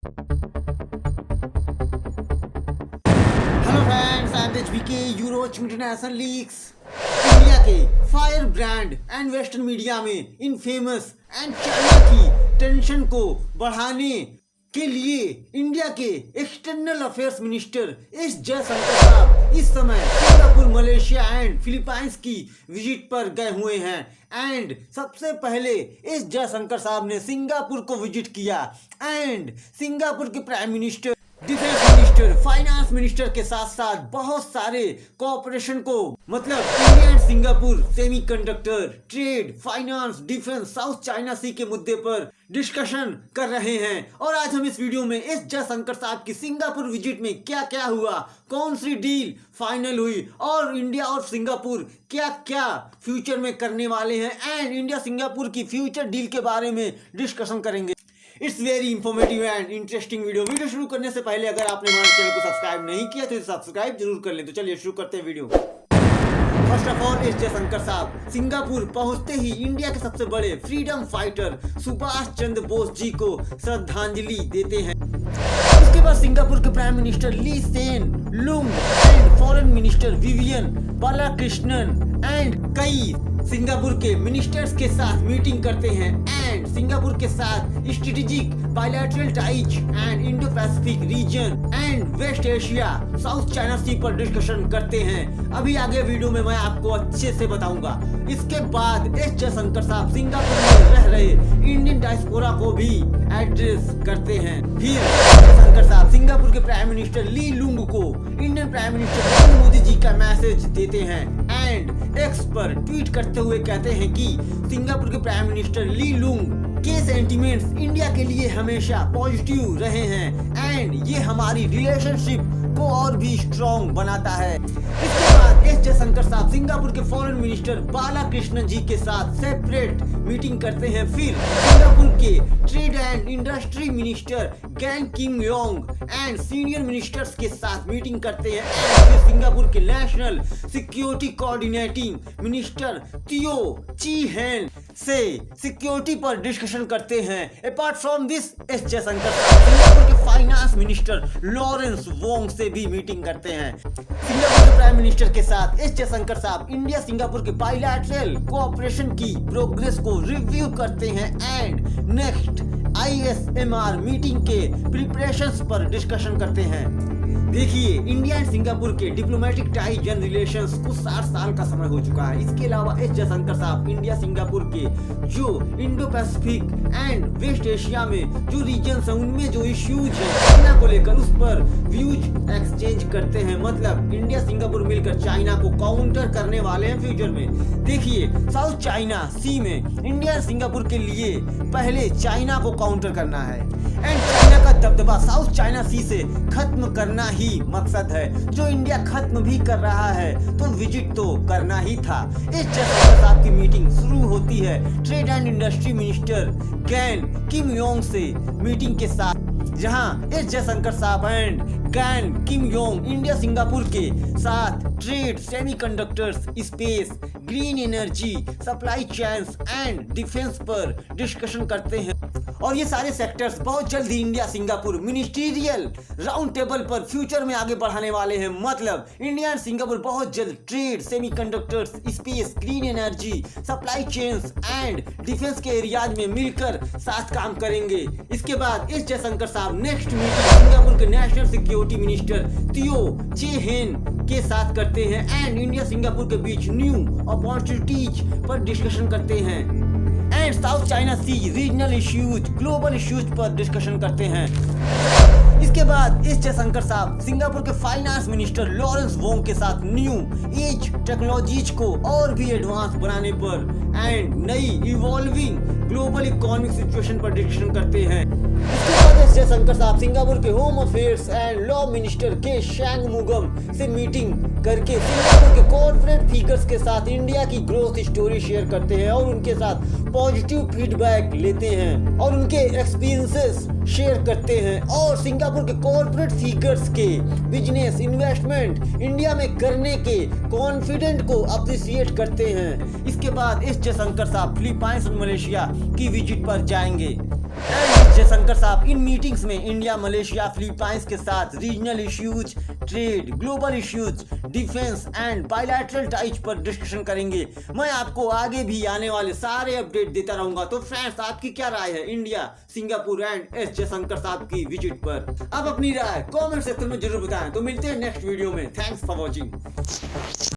Hello friends, I am HBK, Euro International Leagues. India के fire brand and western media में infamous and China की tension को बढ़ाने के लिए इंडिया के external affairs minister S Jaishankar साहब इस समय सिंगापुर, मलेशिया एंड फिलीपाइंस की विजिट पर गए हुए हैं। एंड सबसे पहले एस जयशंकर साहब ने सिंगापुर को विजिट किया एंड सिंगापुर के prime minister, defence minister, finance minister के साथ साथ बहुत सारे कोऑपरेशन को मतलब India and Singapore semiconductor, trade, finance, defence, South China Sea के मुद्दे पर डिस्कशन कर रहे हैं। और आज हम इस वीडियो में एस जयशंकर साहब की सिंगापुर विजिट में क्या क्या हुआ, कौन सी डील फाइनल हुई और इंडिया और सिंगापुर क्या क्या फ्यूचर में करने वाले हैं एंड इंडिया सिंगापुर की फ्यूचर डील के बारे में डिस्कशन करेंगे। It's very informative and interesting video शुरू करने से पहले अगर आपने हमारे चैनल को सब्सक्राइब नहीं किया तो सब्सक्राइब जरूर कर लें। तो चलिए शुरू करते हैं video. First of all, S Jaishankar साहब सिंगापुर पहुंचते ही इंडिया के सबसे बड़े फ्रीडम फाइटर सुभाष चंद्र बोस जी को श्रद्धांजलि देते हैं। उसके बाद सिंगापुर के prime minister Lee Hsien Loong and foreign minister Vivian Balakrishnan and कई सिंगापुर के मिनिस्टर्स के साथ मीटिंग करते हैं एंड सिंगापुर के साथ strategic bilateral ties and Indo Pacific region and West Asia, South China Sea पर डिस्कशन करते हैं। अभी आगे वीडियो में मैं आपको अच्छे से बताऊंगा। इसके बाद एस जयशंकर साहब सिंगापुर में रह रहे इंडियन डायस्पोरा को भी एड्रेस करते हैं। फिर जयशंकर साहब सिंगापुर के प्राइम मिनिस्टर ली लुंग को Indian prime minister Narendra Modi ji का मैसेज देते हैं एंड एक्स पर ट्वीट करते हुए कहते हैं कि सिंगापुर के प्राइम मिनिस्टर ली लुंग के सेंटिमेंट्स इंडिया के लिए हमेशा पॉजिटिव रहे हैं एंड ये हमारी रिलेशनशिप को और भी स्ट्रॉन्ग बनाता है। इसके बाद एस जयशंकर साहब सिंगापुर के फॉरेन मिनिस्टर बालाकृष्णन जी के साथ सेपरेट मीटिंग करते हैं। फिर सिंगापुर के trade and industry minister gang Kim Yong and senior ministers के साथ मीटिंग करते हैं। फिर सिंगापुर के नेशनल सिक्योरिटी कोऑर्डिनेटिंग मिनिस्टर तियो ची हेन से सिक्योरिटी पर डिस्कशन करते हैं। Apart from this, S Jaishankar Singapore के फाइनेंस मिनिस्टर लॉरेंस वोंग से भी मीटिंग करते हैं। सिंगापुर के प्राइम मिनिस्टर के साथ एस जयशंकर साहब इंडिया सिंगापुर के बायलैटरल कोऑपरेशन की प्रोग्रेस को रिव्यू करते हैं एंड नेक्स्ट ISMR मीटिंग के प्रिपरेशंस पर डिस्कशन करते हैं। देखिए, इंडिया एंड सिंगापुर के डिप्लोमेटिक टाइज एंड रिलेशंस को 60 साल का समय हो चुका है। इसके अलावा एस जयशंकर साहब इंडिया सिंगापुर के जो Indo Pacific and West Asia में जो रीजन्स हैं उनमें जो इश्यूज है चाइना को लेकर उस पर व्यूज एक्सचेंज करते हैं। मतलब इंडिया सिंगापुर मिलकर चाइना को काउंटर करने वाले हैं फ्यूचर में। देखिए, साउथ चाइना सी में इंडिया एंड सिंगापुर के लिए पहले चाइना को काउंटर करना है एंड चाइना का दबदबा साउथ चाइना सी से खत्म करना ही मकसद है, जो इंडिया खत्म भी कर रहा है तो विजिट तो करना ही था। इस जयशंकर साहब की मीटिंग शुरू होती है trade and industry minister Gan Kim Yong से मीटिंग के साथ, जहां एस जयशंकर साहब and Gan Kim Yong India Singapore के साथ trade, semiconductors, space, green energy, supply chains and defence पर डिस्कशन करते हैं। और ये सारे सेक्टर्स बहुत जल्द ही India Singapore ministerial round table पर फ्यूचर में आगे बढ़ाने वाले हैं। मतलब इंडिया एंड सिंगापुर बहुत जल्द trade, semiconductors, space, green energy, supply chains and defence के एरियाज में मिलकर साथ काम करेंगे। इसके बाद एस जयशंकर साहब नेक्स्ट मीटिंग सिंगापुर के नेशनल सिक्योरिटी मिनिस्टर तियो चे हेन के साथ करते हैं एंड इंडिया सिंगापुर के बीच न्यू अपॉर्चुनिटीज पर डिस्कशन करते हैं and South China Sea regional issues, global issues पर डिस्कशन करते हैं। इसके बाद एस जयशंकर साहब सिंगापुर के फाइनेंस मिनिस्टर लॉरेंस वोंग के साथ न्यू एज टेक्नोलॉजीज को और भी एडवांस बनाने पर एंड नई इवॉल्विंग ग्लोबल इकोनॉमिक सिचुएशन पर डिस्कशन करते हैं। इसके बाद एस जयशंकर साहब सिंगापुर के home affairs and law minister के शैंग मुगम से मीटिंग करके सिंगापुर के कॉर्पोरेट फिगर्स के साथ इंडिया की ग्रोथ स्टोरी शेयर करते हैं और उनके साथ पॉजिटिव फीडबैक लेते हैं और उनके एक्सपीरियंसेस शेयर करते हैं और सिंगापुर के कॉर्पोरेट फिगर्स के बिजनेस इन्वेस्टमेंट इंडिया में करने के कॉन्फिडेंट को अप्रिशिएट करते हैं। इसके बाद एस जयशंकर साहब फिलीपाइंस और मलेशिया की विजिट पर जाएंगे। एस जयशंकर साहब इन मीटिंग्स में इंडिया, मलेशिया, फिलीपाइंस के साथ regional issues, trade, global issues, defence and bilateral ties पर डिस्कशन करेंगे। मैं आपको आगे भी आने वाले सारे अपडेट देता रहूंगा। तो फ्रेंड्स, आपकी क्या राय है India, Singapore and S Jaishankar साहब की विजिट पर? आप अपनी राय कमेंट सेक्शन में जरूर बताएं। तो मिलते हैं नेक्स्ट वीडियो में। Thanks for watching.